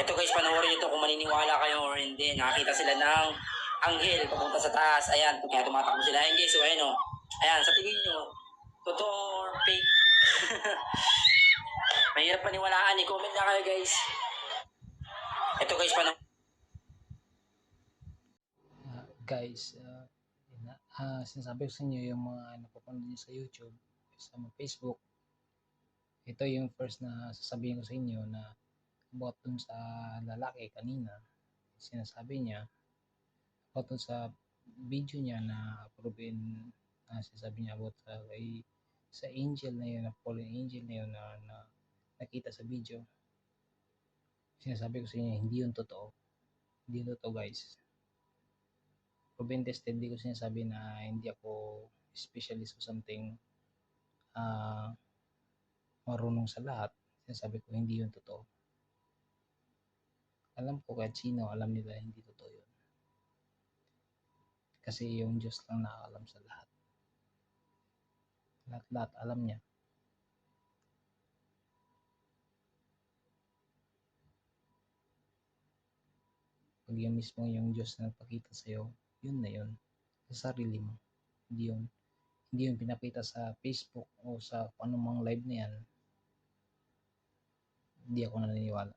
Ito guys, panoorin nyo to kung maniniwala kayo or hindi. Nakakita sila ng anghel papunta sa taas. Ayan, kaya tumatakbo sila. Ayan guys, so ayan o. Ayan, sa tingin nyo, totoo or fake? Mahirap paniwalaan. I-comment na kayo guys. Ito guys, Guys, sinasabi ko sa inyo yung mga napapanood nyo sa YouTube, sa Facebook. Ito yung first na sasabihin ko sa inyo na about dun sa lalaki kanina. Sinasabi niya about dun sa video niya na proven, sinasabi niya about sa angel na yun, na fallen angel na yun na nakita sa video. Sinasabi ko sa inyo, hindi yun totoo. Hindi yun totoo guys. Proven tested, hindi ko sinasabi na hindi ako specialist o something, marunong sa lahat. Sinasabi ko hindi yun totoo. Alam ko kahit sino, alam nila hindi totoo yun. Kasi yung Diyos lang nakakalam sa lahat. Lahat alam niya. Pag yung mismo yung Diyos na nagpakita sa'yo, yun na yun. Sa sarili mo. Hindi yun pinakita sa Facebook o sa anumang live na yan. Hindi ako naniniwala.